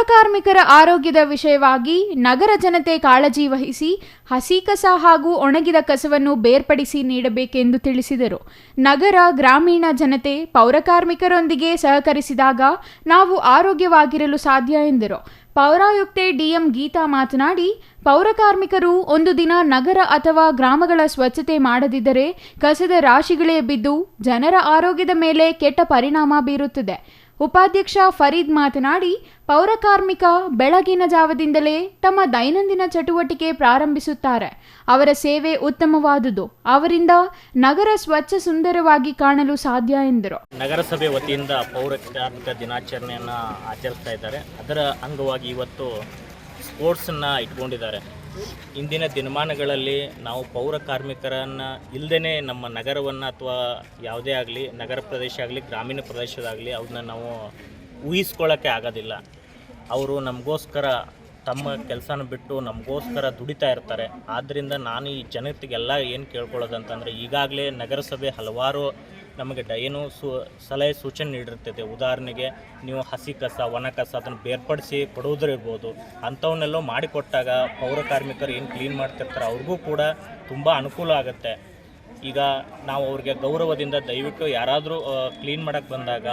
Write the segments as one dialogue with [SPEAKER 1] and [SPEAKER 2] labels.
[SPEAKER 1] ಪೌರಕಾರ್ಮಿಕರ ಆರೋಗ್ಯದ ವಿಷಯವಾಗಿ ನಗರ ಜನತೆ ಕಾಳಜಿ ವಹಿಸಿ ಹಸಿ ಕಸ ಹಾಗೂ ಒಣಗಿದ ಕಸವನ್ನು ಬೇರ್ಪಡಿಸಿ ನೀಡಬೇಕೆಂದು ತಿಳಿಸಿದರು. ನಗರ ಗ್ರಾಮೀಣ ಜನತೆ ಪೌರಕಾರ್ಮಿಕರೊಂದಿಗೆ ಸಹಕರಿಸಿದಾಗ ನಾವು ಆರೋಗ್ಯವಾಗಿರಲು ಸಾಧ್ಯ ಎಂದರು. ಪೌರಾಯುಕ್ತೆ ಡಿಎಂ ಗೀತಾ ಮಾತನಾಡಿ, ಪೌರಕಾರ್ಮಿಕರು ಒಂದು ದಿನ ನಗರ ಅಥವಾ ಗ್ರಾಮಗಳ ಸ್ವಚ್ಛತೆ ಮಾಡದಿದ್ದರೆ ಕಸದ ರಾಶಿಗಳೇ ಬಿದ್ದು ಜನರ ಆರೋಗ್ಯದ ಮೇಲೆ ಕೆಟ್ಟ ಪರಿಣಾಮ ಬೀರುತ್ತದೆ. ಉಪಾಧ್ಯಕ್ಷ ಫರೀದ್ ಮಾತನಾಡಿ, ಪೌರಕಾರ್ಮಿಕ ಬೆಳಗಿನ ಜಾವದಿಂದಲೇ ತಮ್ಮ ದೈನಂದಿನ ಚಟುವಟಿಕೆ ಪ್ರಾರಂಭಿಸುತ್ತಾರೆ. ಅವರ ಸೇವೆ ಉತ್ತಮವಾದುದು. ಅವರಿಂದ ನಗರ ಸ್ವಚ್ಛ ಸುಂದರವಾಗಿ ಕಾಣಲು ಸಾಧ್ಯ ಎಂದರು.
[SPEAKER 2] ನಗರಸಭೆ ವತಿಯಿಂದ ಪೌರಕಾರ್ಮಿಕ ದಿನಾಚರಣೆಯನ್ನು ಆಚರಿಸ್ತಾ ಇದ್ದಾರೆ. ಅದರ ಅಂಗವಾಗಿ ಇವತ್ತು ಸ್ಪೋರ್ಟ್ಸನ್ನು ಇಟ್ಕೊಂಡಿದ್ದಾರೆ. ಇಂದಿನ ದಿನಮಾನಗಳಲ್ಲಿ ನಾವು ಪೌರ ಕಾರ್ಮಿಕರನ್ನು ಇಲ್ಲದೇ ನಮ್ಮ ನಗರವನ್ನು ಅಥವಾ ಯಾವುದೇ ಆಗಲಿ ನಗರ ಪ್ರದೇಶ ಆಗಲಿ ಗ್ರಾಮೀಣ ಪ್ರದೇಶದಾಗಲಿ ಅವನ್ನ ನಾವು ಊಹಿಸ್ಕೊಳ್ಳೋಕ್ಕೆ ಆಗೋದಿಲ್ಲ. ಅವರು ನಮಗೋಸ್ಕರ ತಮ್ಮ ಕೆಲಸನ ಬಿಟ್ಟು ನಮಗೋಸ್ಕರ ದುಡಿತಾ ಇರ್ತಾರೆ. ಆದ್ದರಿಂದ ನಾನು ಈ ಜನತೆಗೆಲ್ಲ ಏನು ಕೇಳ್ಕೊಳ್ಳೋದಂತಂದರೆ, ಈಗಾಗಲೇ ನಗರಸಭೆ ಹಲವಾರು ನಮಗೆ ಸಲಹೆ ಸೂಚನೆ ನೀಡಿರ್ತದೆ. ಉದಾಹರಣೆಗೆ ನೀವು ಹಸಿ ಕಸ ಒಣ ಕಸ ಅದನ್ನು ಬೇರ್ಪಡಿಸಿ ಕೊಡುವುದಿರ್ಬೋದು. ಅಂಥವನ್ನೆಲ್ಲ ಮಾಡಿಕೊಟ್ಟಾಗ ಪೌರ ಕಾರ್ಮಿಕರು ಏನು ಕ್ಲೀನ್ ಮಾಡ್ತಿರ್ತಾರೆ ಅವ್ರಿಗೂ ಕೂಡ ತುಂಬ ಅನುಕೂಲ ಆಗುತ್ತೆ. ಈಗ ನಾವು ಅವ್ರಿಗೆ ಗೌರವದಿಂದ ದಯವಿಟ್ಟು ಯಾರಾದರೂ ಕ್ಲೀನ್ ಮಾಡೋಕ್ಕೆ ಬಂದಾಗ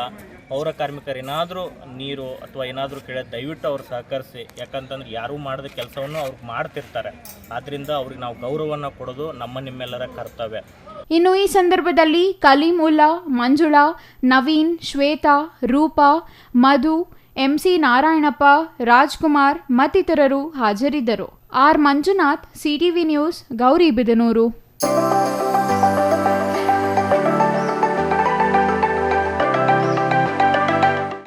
[SPEAKER 2] ಪೌರ ಕಾರ್ಮಿಕರು ಏನಾದರೂ ನೀರು ಅಥವಾ ಏನಾದರೂ ಕೇಳಿದ್ರೆ ದಯವಿಟ್ಟು ಅವ್ರು ಸಹಕರಿಸಿ. ಯಾಕಂತಂದ್ರೆ ಯಾರೂ ಮಾಡಿದ ಕೆಲಸವನ್ನು ಅವ್ರಿಗೆ ಮಾಡ್ತಿರ್ತಾರೆ. ಆದ್ದರಿಂದ ಅವ್ರಿಗೆ ನಾವು ಗೌರವವನ್ನು ಕೊಡೋದು ನಿಮ್ಮೆಲ್ಲರ ಕರ್ತವ್ಯ.
[SPEAKER 1] ಇನ್ನು ಈ ಸಂದರ್ಭದಲ್ಲಿ ಕಲೀಮುಲ್ಲಾ, ಮಂಜುಳಾ, ನವೀನ್, ಶ್ವೇತಾ, ರೂಪಾ, ಮಧು, ಎಂಸಿ ನಾರಾಯಣಪ್ಪ, ರಾಜ್ಕುಮಾರ್ ಮತ್ತಿತರರು ಹಾಜರಿದ್ದರು. R Manjunath, CTV news, Gauribidanur.